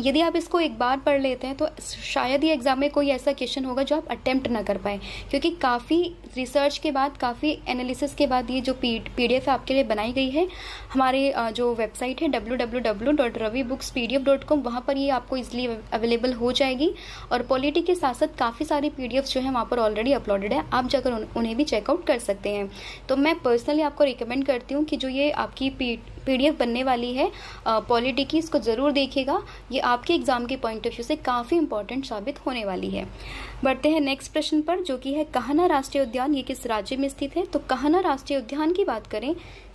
A: यदि आप इसको एक बार पढ़ लेते हैं तो शायद ही एग्जाम में कोई ऐसा क्वेश्चन होगा जो आप अटेम्प्ट ना कर पाए, क्योंकि काफ़ी रिसर्च के बाद, काफ़ी एनालिसिस के बाद ये जो पीडीएफ आपके लिए बनाई गई है। हमारे जो वेबसाइट है www.ravibooks.pdf.com, वहाँ पर ये आपको इजीली अवेलेबल हो जाएगी। और पॉलिटी के साथ साथ काफ़ी सारी पीडीएफ जो है वहाँ पर ऑलरेडी अपलोडेड है, आप जाकर उन्हें भी चेकआउट कर सकते हैं। तो मैं पर्सनली आपको रिकमेंड करती हूँ कि जो ये आपकी पीडीएफ बनने वाली है पॉलिटी की, इसको ज़रूर देखिएगा। ये आपके एग्जाम के पॉइंट ऑफ व्यू से काफ़ी इंपॉर्टेंट साबित होने वाली है। बढ़ते हैं नेक्स्ट प्रश्न पर, जो कि है कान्हा राष्ट्रीय उद्यान ये किस राज्य में स्थित है। तो कान्हा राष्ट्रीय उद्यान की बात करें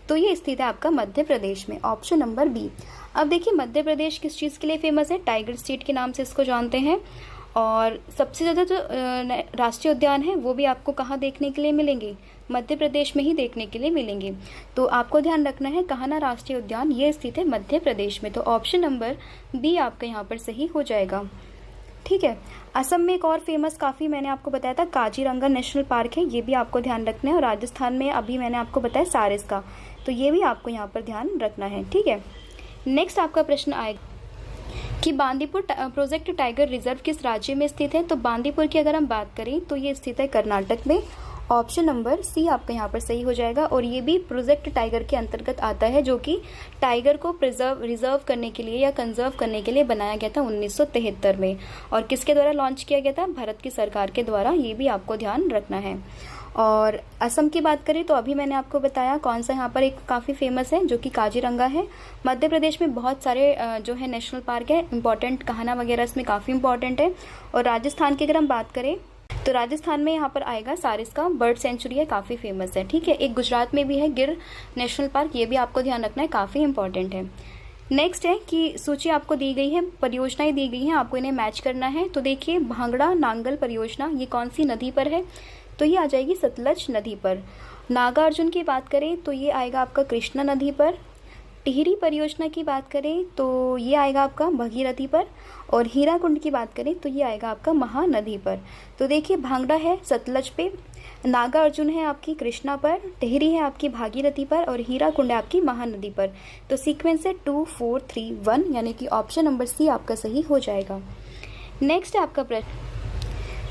A: तो ये स्थित है आपका मध्य प्रदेश में, ऑप्शन नंबर बी। अब देखिए मध्य प्रदेश किस चीज़ के लिए फेमस है, टाइगर स्टेट के नाम से इसको जानते हैं। और सबसे ज़्यादा जो राष्ट्रीय उद्यान है वो भी आपको कहाँ देखने के लिए मिलेंगे, मध्य प्रदेश में ही देखने के लिए मिलेंगे। तो आपको ध्यान रखना है कान्हा राष्ट्रीय उद्यान ये स्थित है मध्य प्रदेश में। तो ऑप्शन नंबर बी आपका यहाँ पर सही हो जाएगा, ठीक है। असम में एक और फेमस काफ़ी मैंने आपको बताया था काजीरंगा नेशनल पार्क है, ये भी आपको ध्यान रखना है। और राजस्थान में अभी मैंने आपको बताया सारिस्का, तो ये भी आपको यहाँ पर ध्यान रखना है, ठीक है। नेक्स्ट आपका प्रश्न आएगा कि बांदीपुर प्रोजेक्ट टाइगर रिजर्व किस राज्य में स्थित है। तो बांदीपुर की अगर हम बात करें तो ये स्थित है कर्नाटक में, ऑप्शन नंबर सी आपका यहाँ पर सही हो जाएगा। और ये भी प्रोजेक्ट टाइगर के अंतर्गत आता है, जो कि टाइगर को रिजर्व करने के लिए या कंजर्व करने के लिए बनाया गया था 1973 में। और किसके द्वारा लॉन्च किया गया था, भारत की सरकार के द्वारा, ये भी आपको ध्यान रखना है। और असम की बात करें तो अभी मैंने आपको बताया कौन सा यहाँ पर एक काफ़ी फेमस है, जो कि काजीरंगा है। मध्य प्रदेश में बहुत सारे जो है नेशनल पार्क है इंपॉर्टेंट, कान्हा वगैरह इसमें काफ़ी इंपॉर्टेंट है। और राजस्थान की अगर हम बात करें तो राजस्थान में यहाँ पर आएगा सारिस्का बर्ड सेंचुरी है, काफ़ी फेमस है, ठीक है। एक गुजरात में भी है गिर नेशनल पार्क, ये भी आपको ध्यान रखना है, काफ़ी इंपॉर्टेंट है। नेक्स्ट है कि सूची आपको दी गई है, परियोजनाएं दी गई हैं, आपको इन्हें मैच करना है। तो देखिए भांगड़ा नांगल परियोजना ये कौन सी नदी पर है, तो ये आ जाएगी सतलज नदी पर। नागार्जुन की बात करें तो ये आएगा आपका कृष्णा नदी पर। टिहरी परियोजना की बात करें तो ये आएगा आपका भगीरथी पर। और हीराकुंड की बात करें तो ये आएगा आपका महानदी पर। तो देखिए भांगड़ा है सतलज पे, नागार्जुन है आपकी कृष्णा पर, टिहरी है आपकी भागीरथी पर और हीराकुंड है आपकी महानदी पर। तो सीक्वेंस है 2 4 3 1, यानी कि ऑप्शन नंबर सी आपका सही हो जाएगा। नेक्स्ट है आपका प्रश्न,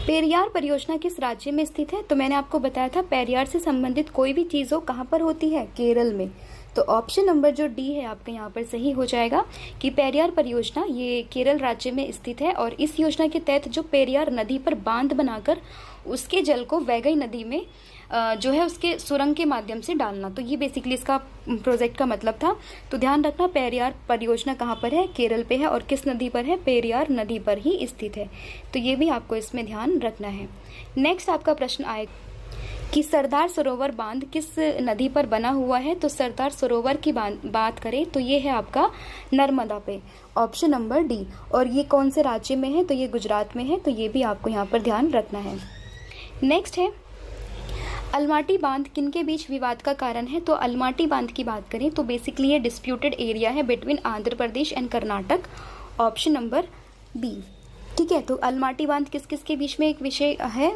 A: पेरियार परियोजना किस राज्य में स्थित है। तो मैंने आपको बताया था पेरियार से संबंधित कोई भी चीज़ हो कहाँ पर होती है, केरल में। तो ऑप्शन नंबर जो डी है आपका यहाँ पर सही हो जाएगा कि पेरियार परियोजना ये केरल राज्य में स्थित है। और इस योजना के तहत जो पेरियार नदी पर बांध बनाकर उसके जल को वैगई नदी में जो है उसके सुरंग के माध्यम से डालना, तो ये बेसिकली इसका प्रोजेक्ट का मतलब था। तो ध्यान रखना पेरियार परियोजना कहाँ पर है, केरल पे है। और किस नदी पर है, पेरियार नदी पर ही स्थित है। तो ये भी आपको इसमें ध्यान रखना है। नेक्स्ट आपका प्रश्न आएगा कि सरदार सरोवर बांध किस नदी पर बना हुआ है। तो सरदार सरोवर की बात करें तो ये है आपका नर्मदा पे, ऑप्शन नंबर डी। और ये कौन से राज्य में है, तो ये गुजरात में है। तो ये भी आपको यहाँ पर ध्यान रखना है। नेक्स्ट है अलमाटी बांध किनके बीच विवाद का कारण है। तो अलमाटी बांध की बात करें तो बेसिकली ये डिस्प्यूटेड एरिया है between Andhra Pradesh and Karnataka, option number B, ठीक है। तो अलमाटी बांध किस किस के बीच में एक विषय है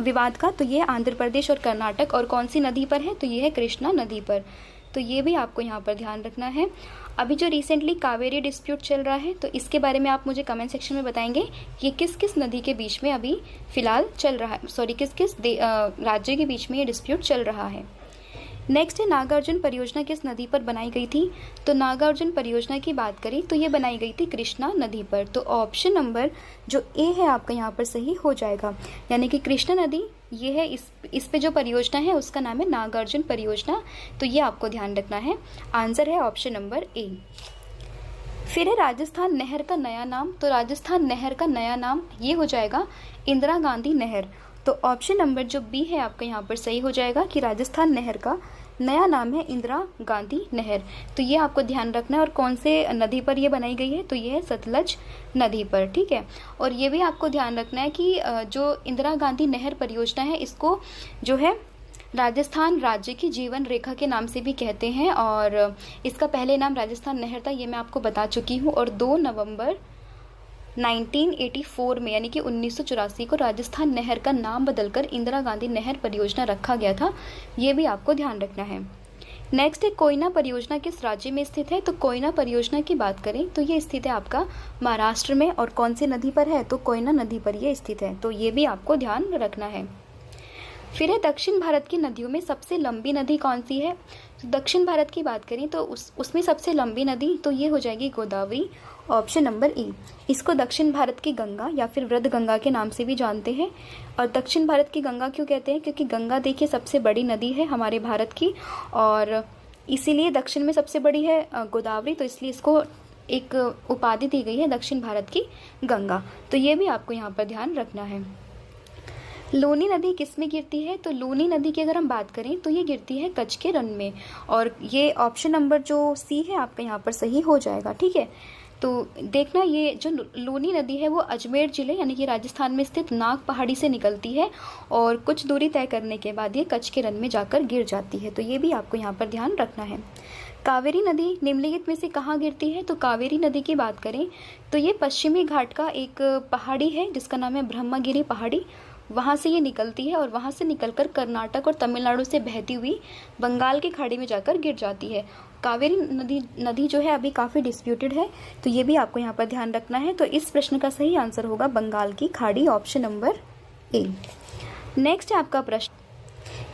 A: विवाद का, तो ये आंध्र प्रदेश और कर्नाटक। और कौन सी नदी पर है, तो ये है कृष्णा नदी पर। तो ये भी आपको यहाँ पर ध्यान रखना है। अभी जो रिसेंटली कावेरी डिस्प्यूट चल रहा है, तो इसके बारे में आप मुझे कमेंट सेक्शन में बताएंगे कि किस किस नदी के बीच में अभी फिलहाल चल रहा है, सॉरी किस किस राज्य के बीच में ये डिस्प्यूट चल रहा है। नेक्स्ट है नागार्जुन परियोजना किस नदी पर बनाई गई थी। तो नागार्जुन परियोजना की बात करें तो ये बनाई गई थी कृष्णा नदी पर। तो ऑप्शन नंबर जो ए है आपका यहाँ पर सही हो जाएगा, यानी कि कृष्णा नदी ये है, इस पे जो परियोजना है उसका नाम है नागार्जुन परियोजना। तो ये आपको ध्यान रखना है। आंसर है ऑप्शन नंबर ए। फिर है राजस्थान नहर का नया नाम। तो राजस्थान नहर का नया नाम ये हो जाएगा इंदिरा गांधी नहर। तो ऑप्शन नंबर जो बी है आपका यहाँ पर सही हो जाएगा कि राजस्थान नहर का नया नाम है इंदिरा गांधी नहर। तो ये आपको ध्यान रखना है। और कौन से नदी पर ये बनाई गई है, तो ये है सतलज नदी पर, ठीक है। और ये भी आपको ध्यान रखना है कि जो इंदिरा गांधी नहर परियोजना है, इसको जो है राजस्थान राज्य की जीवन रेखा के नाम से भी कहते हैं। और इसका पहले नाम राजस्थान नहर था, ये मैं आपको बता चुकी हूँ। और 2 नवंबर 1984 में, यानी कि 1984 को राजस्थान नहर का नाम बदलकर इंदिरा गांधी नहर परियोजना रखा गया था। ये भी आपको ध्यान रखना है। नेक्स्ट है कोयना परियोजना किस राज्य में स्थित है। तो कोयना परियोजना की बात करें तो ये स्थित है आपका महाराष्ट्र में। और कौन सी नदी पर है, तो कोयना नदी पर ये स्थित है। तो ये भी आपको ध्यान रखना है। फिर है दक्षिण भारत की नदियों में सबसे लंबी नदी कौन सी है। तो दक्षिण भारत की बात करें तो उसमें सबसे लंबी नदी तो ये हो जाएगी गोदावरी, ऑप्शन नंबर ए। इसको दक्षिण भारत की गंगा या फिर वृद्ध गंगा के नाम से भी जानते हैं। और दक्षिण भारत की गंगा क्यों कहते हैं, क्योंकि गंगा देखिए सबसे बड़ी नदी है हमारे भारत की, और इसीलिए दक्षिण में सबसे बड़ी है गोदावरी, तो इसलिए इसको एक उपाधि दी गई है दक्षिण भारत की गंगा। तो ये भी आपको यहाँ पर ध्यान रखना है। लूनी नदी किस में गिरती है। तो लूनी नदी की अगर हम बात करें तो ये गिरती है कच्छ के रण में। और ये ऑप्शन नंबर जो सी है आपका यहाँ पर सही हो जाएगा, ठीक है। तो देखना, ये जो लूनी नदी है वो अजमेर जिले यानी कि राजस्थान में स्थित नाग पहाड़ी से निकलती है और कुछ दूरी तय करने के बाद ये कच्छ के रण में जाकर गिर जाती है। तो ये भी आपको यहाँ पर ध्यान रखना है। कावेरी नदी निम्नलिखित में से कहाँ गिरती है। तो कावेरी नदी की बात करें तो ये पश्चिमी घाट का एक पहाड़ी है जिसका नाम है ब्रह्मगिरी पहाड़ी। वहाँ से ये निकलती है और वहाँ से निकलकर कर्नाटक और तमिलनाडु से बहती हुई बंगाल की खाड़ी में जाकर गिर जाती है। कावेरी नदी जो है अभी काफ़ी डिस्प्यूटेड है, तो ये भी आपको यहाँ पर ध्यान रखना है। तो इस प्रश्न का सही आंसर होगा बंगाल की खाड़ी, ऑप्शन नंबर ए। नेक्स्ट है आपका प्रश्न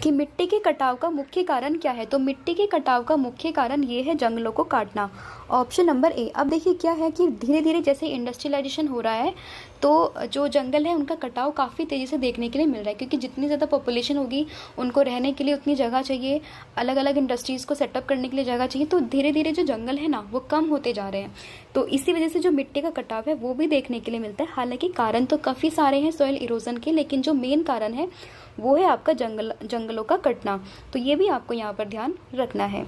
A: कि मिट्टी के कटाव का मुख्य कारण क्या है। तो मिट्टी के कटाव का मुख्य कारण ये है जंगलों को काटना, ऑप्शन नंबर ए। अब देखिए क्या है कि धीरे धीरे जैसे इंडस्ट्रियलाइजेशन हो रहा है तो जो जंगल है उनका कटाव काफ़ी तेज़ी से देखने के लिए मिल रहा है, क्योंकि जितनी ज़्यादा पॉपुलेशन होगी उनको रहने के लिए उतनी जगह चाहिए, अलग अलग इंडस्ट्रीज़ को सेटअप करने के लिए जगह चाहिए। तो धीरे धीरे जो जंगल है ना वो कम होते जा रहे हैं। तो इसी वजह से जो मिट्टी का कटाव है वो भी देखने के लिए मिलता है। हालांकि कारण तो काफ़ी सारे हैं सॉइल इरोजन के, लेकिन जो मेन कारण है वो है आपका जंगलों का कटना। तो ये भी आपको यहाँ पर ध्यान रखना है।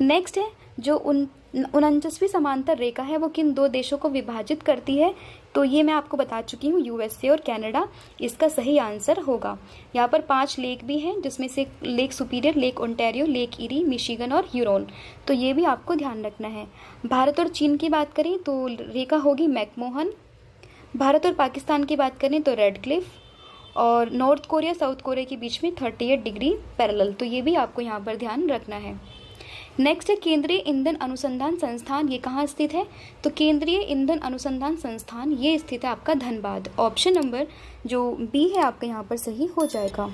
A: नेक्स्ट है जो 49वीं समांतर रेखा है वो किन दो देशों को विभाजित करती है। तो ये मैं आपको बता चुकी हूँ, यूएसए और कनाडा इसका सही आंसर होगा। यहाँ पर 5 लेक भी हैं जिसमें से lake superior, lake Ontario, lake eri, Michigan और ह्यूरोन। तो ये भी आपको ध्यान रखना है। भारत और चीन की बात करें तो रेखा होगी मैकमोहन। भारत और पाकिस्तान की बात करें तो रेड क्लिफ। और नॉर्थ कोरिया साउथ कोरिया के बीच में 38 डिग्री पैरेलल। तो ये भी आपको यहाँ पर ध्यान रखना है। नेक्स्ट है केंद्रीय ईंधन अनुसंधान संस्थान, ये कहाँ स्थित है। तो केंद्रीय ईंधन अनुसंधान संस्थान ये स्थित है आपका धनबाद, ऑप्शन नंबर जो बी है आपका यहाँ पर सही हो जाएगा।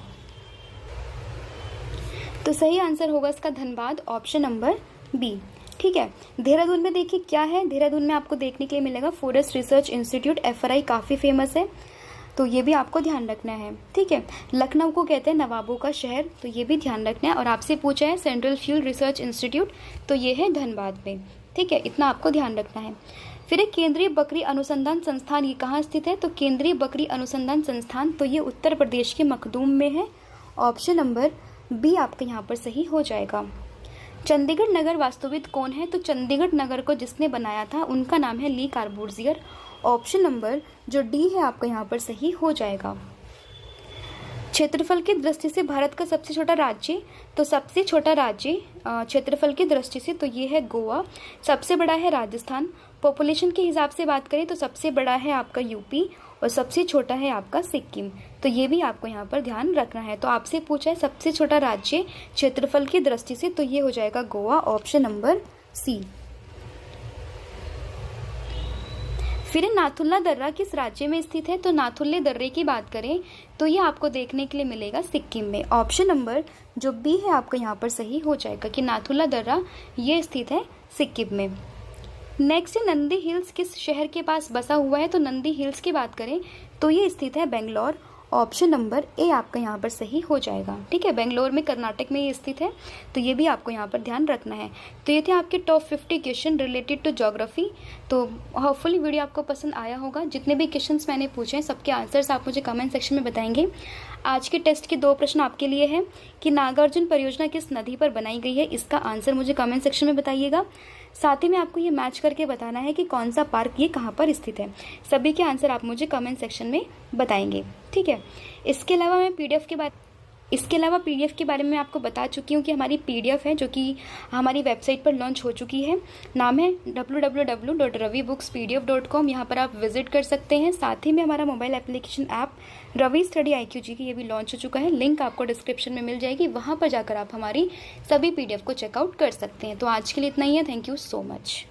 A: तो सही आंसर होगा इसका धनबाद, ऑप्शन नंबर बी, ठीक है। देहरादून में देखिए क्या है, देहरादून में आपको देखने के लिए मिलेगा फॉरेस्ट रिसर्च इंस्टीट्यूट, FRI काफ़ी फेमस है, तो ये भी आपको ध्यान रखना है, ठीक है। लखनऊ को कहते हैं नवाबों का शहर, तो ये भी ध्यान रखना है। और आपसे पूछा है सेंट्रल फ्यूल रिसर्च इंस्टीट्यूट, तो ये है धनबाद में, ठीक है, इतना आपको ध्यान रखना है। फिर एक केंद्रीय बकरी अनुसंधान संस्थान, ये कहाँ स्थित है। तो केंद्रीय बकरी अनुसंधान संस्थान तो ये उत्तर प्रदेश के मखदूम में है, ऑप्शन नंबर बी आपका यहाँ पर सही हो जाएगा। चंडीगढ़ नगर वास्तुविद कौन है। तो चंडीगढ़ नगर को जिसने बनाया था उनका नाम है ली कार्बूजियर, ऑप्शन नंबर जो डी है आपका यहाँ पर सही हो जाएगा। क्षेत्रफल की दृष्टि से भारत का सबसे छोटा राज्य, तो सबसे छोटा राज्य क्षेत्रफल की दृष्टि से तो ये है गोवा। सबसे बड़ा है राजस्थान। पॉपुलेशन के हिसाब से बात करें तो सबसे बड़ा है आपका यूपी और सबसे छोटा है आपका सिक्किम। तो ये भी आपको यहाँ पर ध्यान रखना है। तो आपसे पूछा है सबसे छोटा राज्य क्षेत्रफल की दृष्टि से, तो ये हो जाएगा गोवा, ऑप्शन नंबर सी। फिर नाथुला दर्रा किस राज्य में स्थित है? तो नाथुल्ले दर्रे की बात करें तो ये आपको देखने के लिए मिलेगा सिक्किम में। ऑप्शन नंबर जो बी है आपको यहाँ पर सही हो जाएगा कि नाथुला दर्रा ये स्थित है सिक्किम में। नेक्स्ट है नंदी हिल्स किस शहर के पास बसा हुआ है? तो नंदी हिल्स की बात करें तो ये स्थित है बेंगलोर, ऑप्शन नंबर ए आपका यहाँ पर सही हो जाएगा। ठीक है, बेंगलोर में कर्नाटक में ये स्थित है, तो ये भी आपको यहाँ पर ध्यान रखना है। तो ये थे आपके top 50 question related to geography. तो होपफुली वीडियो आपको पसंद आया होगा। जितने भी क्वेश्चंस मैंने पूछे हैं सबके आंसर्स आप मुझे कमेंट सेक्शन में बताएंगे। आज के टेस्ट के 2 प्रश्न आपके लिए हैं कि नागार्जुन परियोजना किस नदी पर बनाई गई है, इसका आंसर मुझे कमेंट सेक्शन में बताइएगा। साथ ही में आपको ये मैच करके बताना है कि कौन सा पार्क ये कहाँ पर स्थित है। सभी के आंसर आप मुझे कमेंट सेक्शन में बताएंगे। ठीक है, इसके अलावा पीडीएफ के बारे में आपको बता चुकी हूँ कि हमारी पीडीएफ है जो कि हमारी वेबसाइट पर लॉन्च हो चुकी है। नाम है www.ravibookspdf.com। यहाँ पर आप विजिट कर सकते हैं। साथ ही में हमारा mobile application app Ravi study IQG की ये भी लॉन्च हो चुका है। लिंक आपको डिस्क्रिप्शन में मिल जाएगी, वहाँ पर जाकर आप हमारी सभी पीडीएफ को चेकआउट कर सकते हैं। तो आज के लिए इतना ही है। Thank you so much.